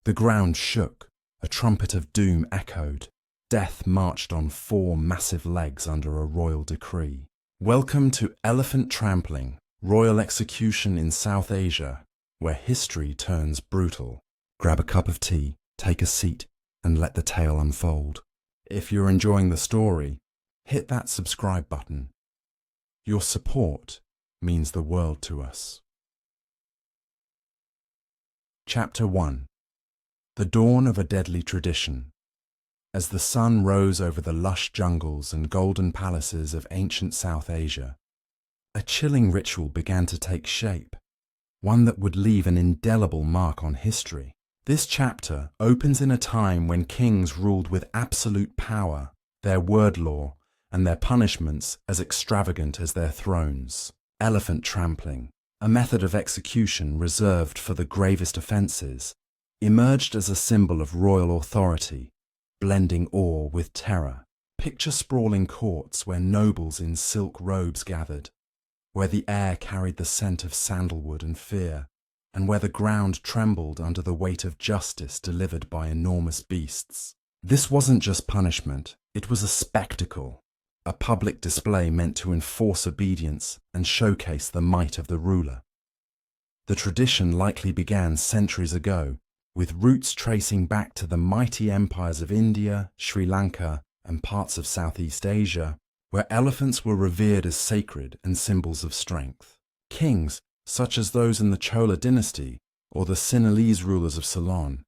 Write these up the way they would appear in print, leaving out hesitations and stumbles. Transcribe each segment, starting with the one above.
The ground shook, a trumpet of doom echoed. Death marched on 4 massive legs under a royal decree. Welcome to Elephant Trampling, royal execution in South Asia, where history turns brutal. Grab a cup of tea, take a seat, and let the tale unfold. If you're enjoying the story, hit that subscribe button. Your support means the world to us. Chapter 1. The Dawn of a Deadly Tradition. As the sun rose over the lush jungles and golden palaces of ancient South Asia, a chilling ritual began to take shape, one that would leave an indelible mark on history. This chapter opens in a time when kings ruled with absolute power, their word law, and their punishments as extravagant as their thrones. Elephant trampling, a method of execution reserved for the gravest offences, emerged as a symbol of royal authority, blending awe with terror. Picture sprawling courts where nobles in silk robes gathered, where the air carried the scent of sandalwood and fear, and where the ground trembled under the weight of justice delivered by enormous beasts. This wasn't just punishment, it was a spectacle, a public display meant to enforce obedience and showcase the might of the ruler. The tradition likely began centuries ago, with roots tracing back to the mighty empires of India, Sri Lanka, and parts of Southeast Asia, where elephants were revered as sacred and symbols of strength. Kings, such as those in the Chola dynasty or the Sinhalese rulers of Ceylon,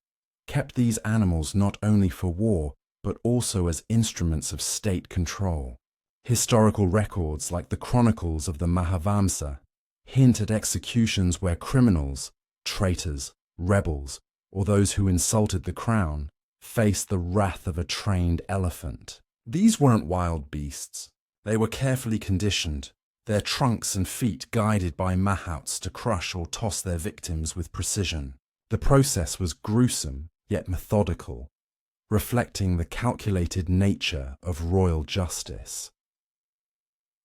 kept these animals not only for war, but also as instruments of state control. Historical records like the chronicles of the Mahavamsa hint at executions where criminals, traitors, rebels, or those who insulted the crown faced the wrath of a trained elephant. These weren't wild beasts. They were carefully conditioned, their trunks and feet guided by mahouts to crush or toss their victims with precision. The process was gruesome yet methodical, reflecting the calculated nature of royal justice.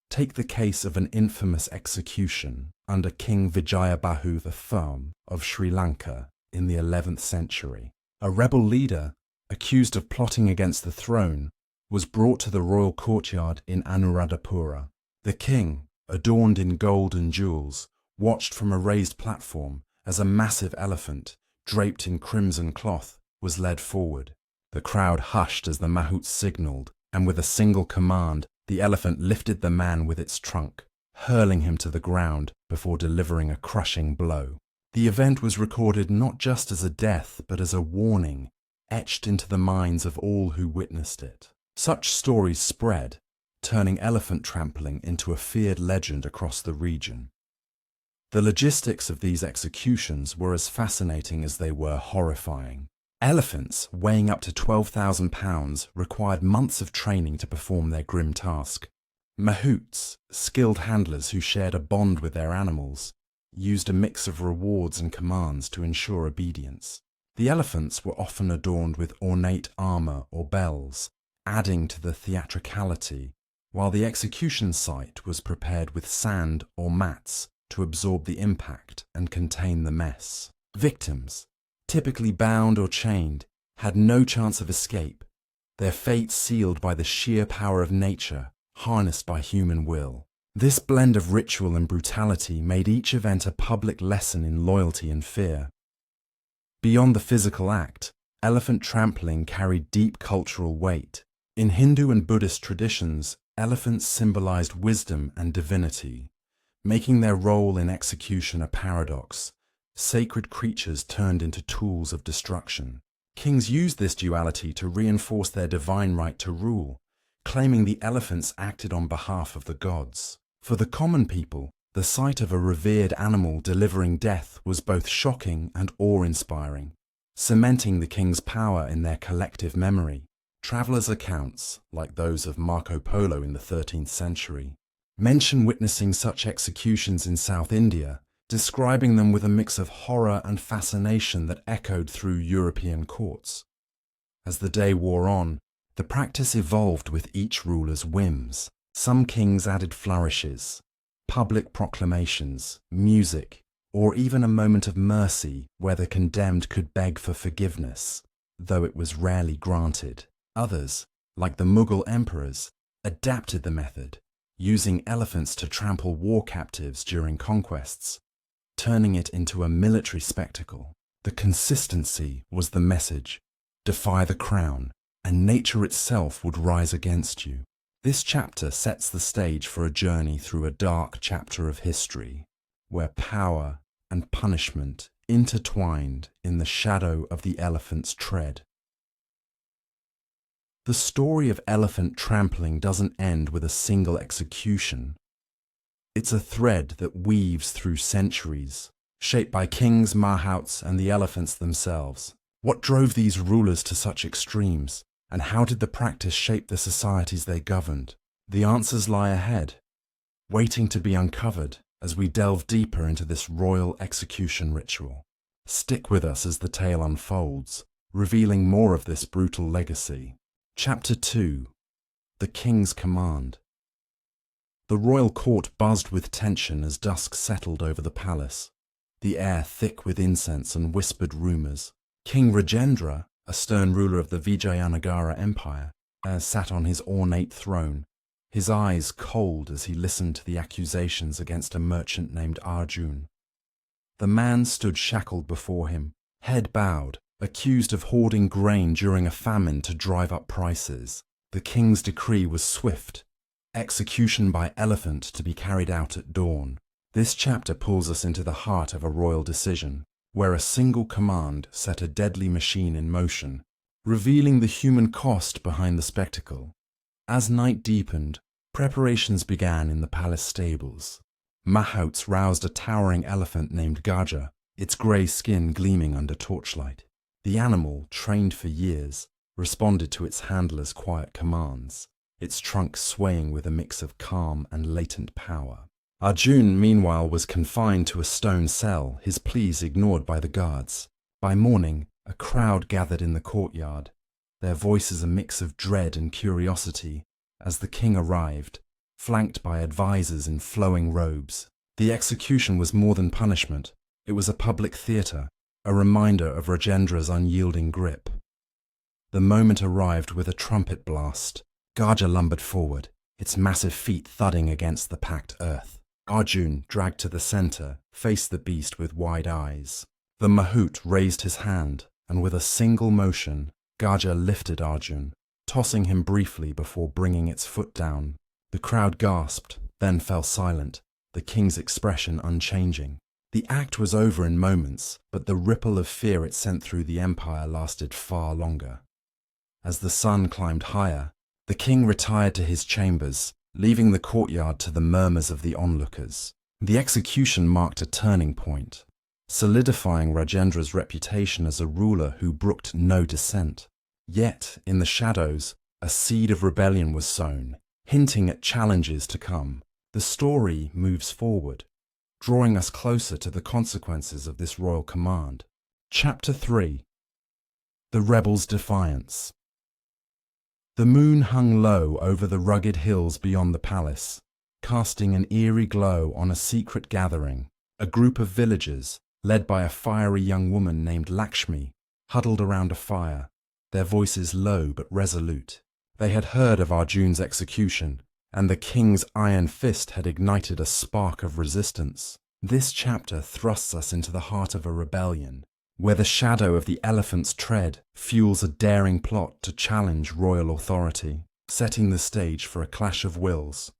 Take the case of an infamous execution under King Vijayabahu I of Sri Lanka in the 11th century. A rebel leader, accused of plotting against the throne, was brought to the royal courtyard in Anuradhapura. The king, adorned in gold and jewels, watched from a raised platform as a massive elephant, draped in crimson cloth, was led forward. The crowd hushed as the mahouts signaled, and with a single command, the elephant lifted the man with its trunk, hurling him to the ground before delivering a crushing blow. The event was recorded not just as a death, but as a warning, etched into the minds of all who witnessed it. Such stories spread, turning elephant trampling into a feared legend across the region. The logistics of these executions were as fascinating as they were horrifying. Elephants, weighing up to 12,000 pounds, required months of training to perform their grim task. Mahouts, skilled handlers who shared a bond with their animals, used a mix of rewards and commands to ensure obedience. The elephants were often adorned with ornate armor or bells, adding to the theatricality, while the execution site was prepared with sand or mats to absorb the impact and contain the mess. Victims, typically bound or chained, had no chance of escape, their fate sealed by the sheer power of nature, harnessed by human will. This blend of ritual and brutality made each event a public lesson in loyalty and fear. Beyond the physical act, elephant trampling carried deep cultural weight. In Hindu and Buddhist traditions, elephants symbolized wisdom and divinity, making their role in execution a paradox. Sacred creatures turned into tools of destruction. Kings used this duality to reinforce their divine right to rule, claiming the elephants acted on behalf of the gods. For the common people, the sight of a revered animal delivering death was both shocking and awe-inspiring, cementing the king's power in their collective memory. Travelers' accounts, like those of Marco Polo in the 13th century, mention witnessing such executions in South India, describing them with a mix of horror and fascination that echoed through European courts. As the day wore on, the practice evolved with each ruler's whims. Some kings added flourishes, public proclamations, music, or even a moment of mercy where the condemned could beg for forgiveness, though it was rarely granted. Others, like the Mughal emperors, adapted the method, using elephants to trample war captives during conquests, turning it into a military spectacle. The consistency was the message: defy the crown, and nature itself would rise against you. This chapter sets the stage for a journey through a dark chapter of history, where power and punishment intertwined in the shadow of the elephant's tread. The story of elephant trampling doesn't end with a single execution. It's a thread that weaves through centuries, shaped by kings, mahouts, and the elephants themselves. What drove these rulers to such extremes, and how did the practice shape the societies they governed? The answers lie ahead, waiting to be uncovered as we delve deeper into this royal execution ritual. Stick with us as the tale unfolds, revealing more of this brutal legacy. Chapter 2: The King's Command. The royal court buzzed with tension as dusk settled over the palace, the air thick with incense and whispered rumours. King Rajendra, a stern ruler of the Vijayanagara Empire, sat on his ornate throne, his eyes cold as he listened to the accusations against a merchant named Arjun. The man stood shackled before him, head bowed, accused of hoarding grain during a famine to drive up prices. The king's decree was swift: execution by elephant to be carried out at dawn. This chapter pulls us into the heart of a royal decision, where a single command set a deadly machine in motion, revealing the human cost behind the spectacle. As night deepened, preparations began in the palace stables. Mahouts roused a towering elephant named Gaja, its grey skin gleaming under torchlight. The animal, trained for years, responded to its handler's quiet commands, its trunk swaying with a mix of calm and latent power. Arjun, meanwhile, was confined to a stone cell, his pleas ignored by the guards. By morning, a crowd gathered in the courtyard, their voices a mix of dread and curiosity, as the king arrived, flanked by advisors in flowing robes. The execution was more than punishment. It was a public theatre, a reminder of Rajendra's unyielding grip. The moment arrived with a trumpet blast. Gaja lumbered forward, its massive feet thudding against the packed earth. Arjun, dragged to the centre, faced the beast with wide eyes. The mahout raised his hand, and with a single motion, Gaja lifted Arjun, tossing him briefly before bringing its foot down. The crowd gasped, then fell silent, the king's expression unchanging. The act was over in moments, but the ripple of fear it sent through the empire lasted far longer. As the sun climbed higher, the king retired to his chambers, leaving the courtyard to the murmurs of the onlookers. The execution marked a turning point, solidifying Rajendra's reputation as a ruler who brooked no dissent. Yet, in the shadows, a seed of rebellion was sown, hinting at challenges to come. The story moves forward, drawing us closer to the consequences of this royal command. Chapter 3: The Rebels' Defiance. The moon hung low over the rugged hills beyond the palace, casting an eerie glow on a secret gathering. A group of villagers, led by a fiery young woman named Lakshmi, huddled around a fire, their voices low but resolute. They had heard of Arjun's execution, and the king's iron fist had ignited a spark of resistance. This chapter thrusts us into the heart of a rebellion, where the shadow of the elephant's tread fuels a daring plot to challenge royal authority, setting the stage for a clash of wills.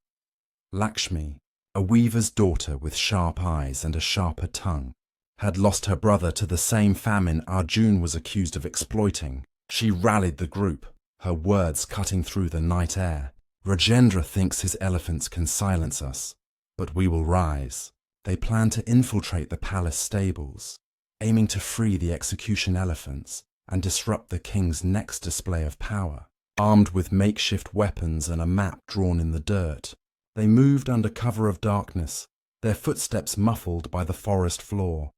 Lakshmi, a weaver's daughter with sharp eyes and a sharper tongue, had lost her brother to the same famine Arjun was accused of exploiting. She rallied the group, her words cutting through the night air. Rajendra thinks his elephants can silence us, but we will rise. They plan to infiltrate the palace stables, aiming to free the execution elephants and disrupt the king's next display of power. Armed with makeshift weapons and a map drawn in the dirt, they moved under cover of darkness, their footsteps muffled by the forest floor.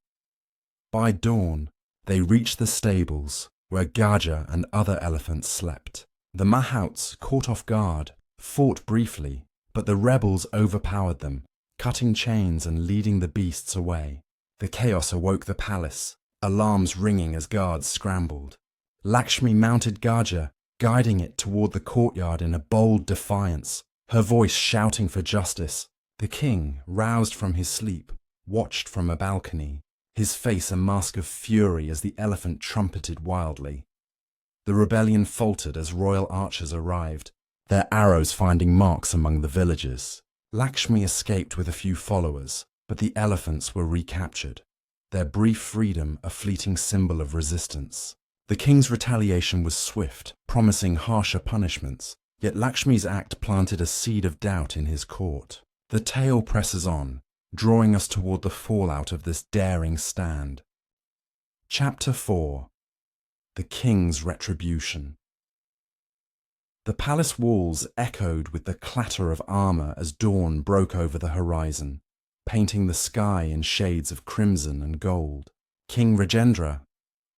By dawn, they reached the stables, where Gaja and other elephants slept. The mahouts, caught off guard, fought briefly, but the rebels overpowered them, cutting chains and leading the beasts away. The chaos awoke the palace, alarms ringing as guards scrambled. Lakshmi mounted Gaja, guiding it toward the courtyard in a bold defiance, her voice shouting for justice. The king, roused from his sleep, watched from a balcony, his face a mask of fury as the elephant trumpeted wildly. The rebellion faltered as royal archers arrived, their arrows finding marks among the villagers. Lakshmi escaped with a few followers, but the elephants were recaptured, their brief freedom a fleeting symbol of resistance. The king's retaliation was swift, promising harsher punishments, yet Lakshmi's act planted a seed of doubt in his court. The tale presses on, drawing us toward the fallout of this daring stand. Chapter 4. The King's Retribution. The palace walls echoed with the clatter of armor as dawn broke over the horizon, painting the sky in shades of crimson and gold. King Rajendra,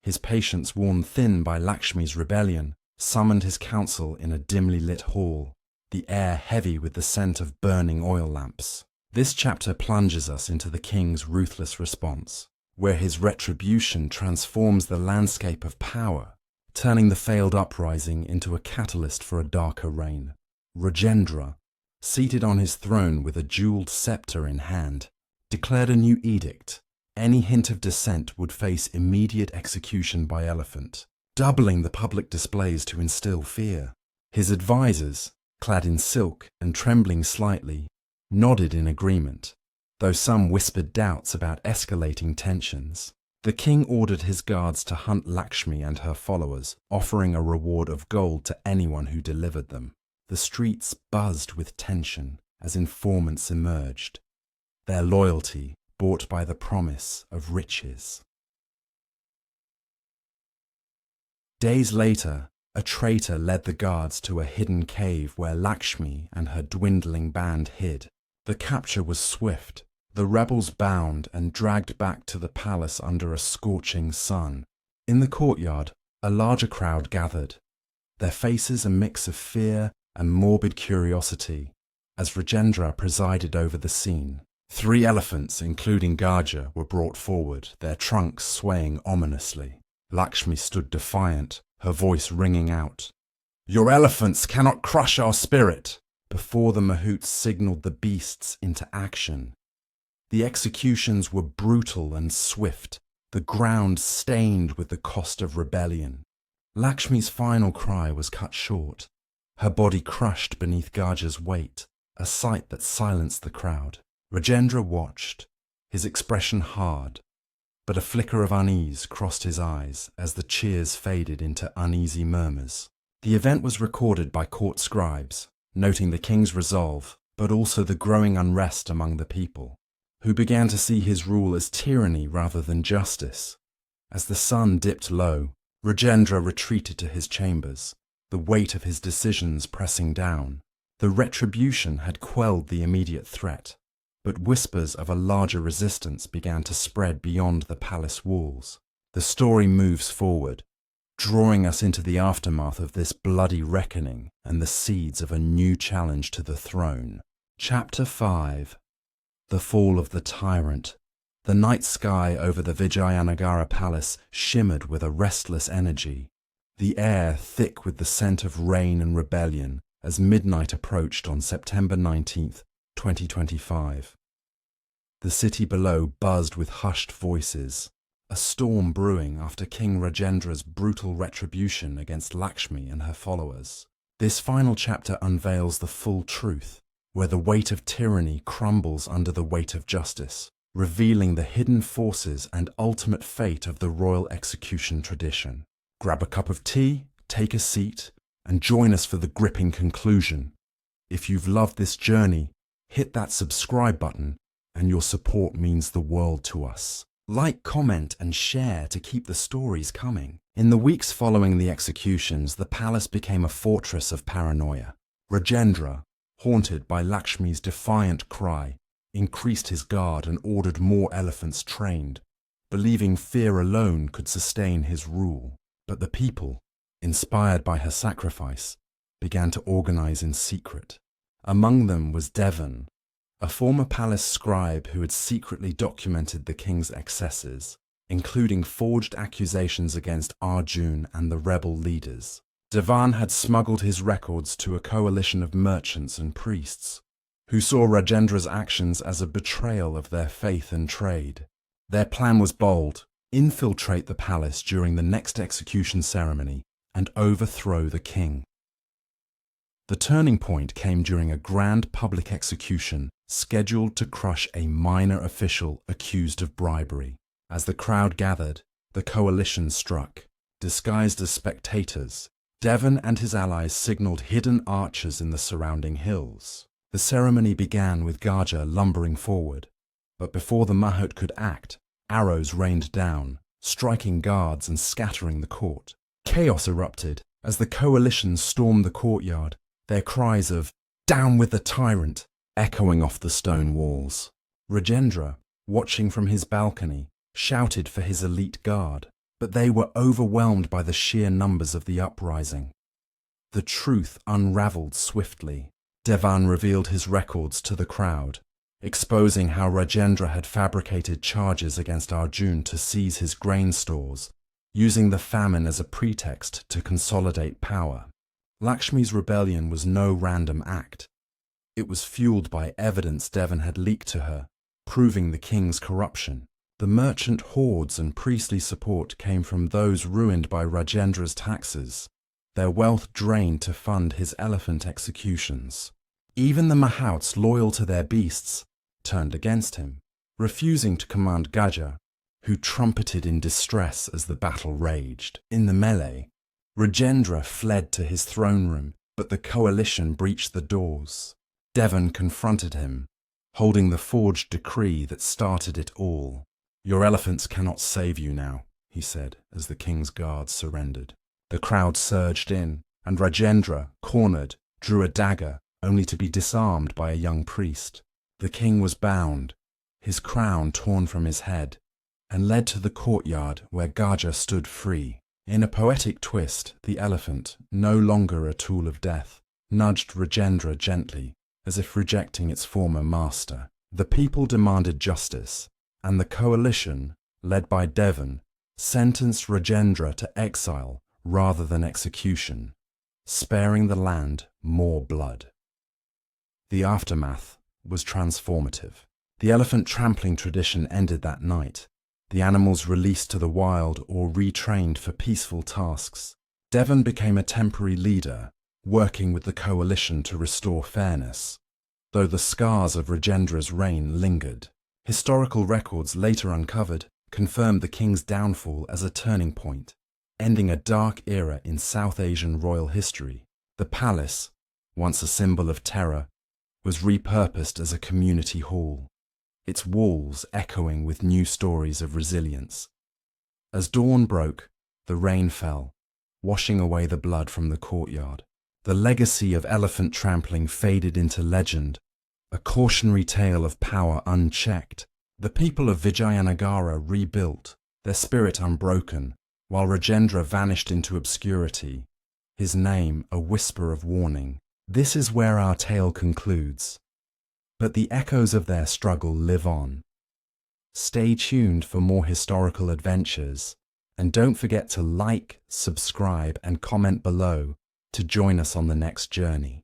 his patience worn thin by Lakshmi's rebellion, summoned his council in a dimly lit hall, the air heavy with the scent of burning oil lamps. This chapter plunges us into the king's ruthless response, where his retribution transforms the landscape of power, turning the failed uprising into a catalyst for a darker reign. Rajendra, seated on his throne with a jeweled scepter in hand, declared a new edict. Any hint of dissent would face immediate execution by elephant, doubling the public displays to instill fear. His advisers, clad in silk and trembling slightly, nodded in agreement, though some whispered doubts about escalating tensions. The king ordered his guards to hunt Lakshmi and her followers, offering a reward of gold to anyone who delivered them. The streets buzzed with tension as informants emerged, their loyalty bought by the promise of riches. Days later, a traitor led the guards to a hidden cave where Lakshmi and her dwindling band hid. The capture was swift. The rebels bound and dragged back to the palace under a scorching sun. In the courtyard, a larger crowd gathered, their faces a mix of fear and morbid curiosity, as Rajendra presided over the scene. 3 elephants, including Gaja, were brought forward, their trunks swaying ominously. Lakshmi stood defiant, her voice ringing out, "Your elephants cannot crush our spirit!" Before the mahouts signaled the beasts into action. The executions were brutal and swift, the ground stained with the cost of rebellion. Lakshmi's final cry was cut short, her body crushed beneath Gaja's weight, a sight that silenced the crowd. Rajendra watched, his expression hard, but a flicker of unease crossed his eyes as the cheers faded into uneasy murmurs. The event was recorded by court scribes, noting the king's resolve, but also the growing unrest among the people, who began to see his rule as tyranny rather than justice. As the sun dipped low, Rajendra retreated to his chambers, the weight of his decisions pressing down. The retribution had quelled the immediate threat, but whispers of a larger resistance began to spread beyond the palace walls. The story moves forward, drawing us into the aftermath of this bloody reckoning and the seeds of a new challenge to the throne. Chapter 5. The Fall of the Tyrant. The night sky over the Vijayanagara palace shimmered with a restless energy, the air thick with the scent of rain and rebellion as midnight approached on September 19th, 2025. The city below buzzed with hushed voices, a storm brewing after King Rajendra's brutal retribution against Lakshmi and her followers. This final chapter unveils the full truth, where the weight of tyranny crumbles under the weight of justice, revealing the hidden forces and ultimate fate of the royal execution tradition. Grab a cup of tea, take a seat, and join us for the gripping conclusion. If you've loved this journey, hit that subscribe button, and your support means the world to us. Like, comment, and share to keep the stories coming. In the weeks following the executions, the palace became a fortress of paranoia. Rajendra, haunted by Lakshmi's defiant cry, increased his guard and ordered more elephants trained, believing fear alone could sustain his rule. But the people, inspired by her sacrifice, began to organize in secret. Among them was Devan, a former palace scribe who had secretly documented the king's excesses, including forged accusations against Arjun and the rebel leaders. Devan had smuggled his records to a coalition of merchants and priests, who saw Rajendra's actions as a betrayal of their faith and trade. Their plan was bold: infiltrate the palace during the next execution ceremony and overthrow the king. The turning point came during a grand public execution scheduled to crush a minor official accused of bribery. As the crowd gathered, the coalition struck. Disguised as spectators, Devan and his allies signaled hidden archers in the surrounding hills. The ceremony began with Gaja lumbering forward, but before the Mahout could act, arrows rained down, striking guards and scattering the court. Chaos erupted as the coalition stormed the courtyard, their cries of "Down with the tyrant!" echoing off the stone walls. Rajendra, watching from his balcony, shouted for his elite guard, but they were overwhelmed by the sheer numbers of the uprising. The truth unraveled swiftly. Devan revealed his records to the crowd, exposing how Rajendra had fabricated charges against Arjun to seize his grain stores, using the famine as a pretext to consolidate power. Lakshmi's rebellion was no random act. It was fueled by evidence Devan had leaked to her, proving the king's corruption. The merchant hordes and priestly support came from those ruined by Rajendra's taxes, their wealth drained to fund his elephant executions. Even the Mahouts, loyal to their beasts, turned against him, refusing to command Gaja, who trumpeted in distress as the battle raged. In the melee, Rajendra fled to his throne room, but the coalition breached the doors. Devan confronted him, holding the forged decree that started it all. "Your elephants cannot save you now," he said, as the king's guards surrendered. The crowd surged in, and Rajendra, cornered, drew a dagger, only to be disarmed by a young priest. The king was bound, his crown torn from his head, and led to the courtyard where Gaja stood free. In a poetic twist, the elephant, no longer a tool of death, nudged Rajendra gently, as if rejecting its former master. The people demanded justice, and the coalition, led by Devan, sentenced Rajendra to exile rather than execution, sparing the land more blood. The aftermath was transformative. The elephant trampling tradition ended that night, the animals released to the wild or retrained for peaceful tasks. Devan became a temporary leader, working with the coalition to restore fairness, though the scars of Rajendra's reign lingered. Historical records later uncovered confirmed the king's downfall as a turning point, ending a dark era in South Asian royal history. The palace, once a symbol of terror, was repurposed as a community hall, its walls echoing with new stories of resilience. As dawn broke, the rain fell, washing away the blood from the courtyard. The legacy of elephant trampling faded into legend, a cautionary tale of power unchecked. The people of Vijayanagara rebuilt, their spirit unbroken, while Rajendra vanished into obscurity, his name a whisper of warning. This is where our tale concludes, but the echoes of their struggle live on. Stay tuned for more historical adventures, and don't forget to like, subscribe, and comment below to join us on the next journey.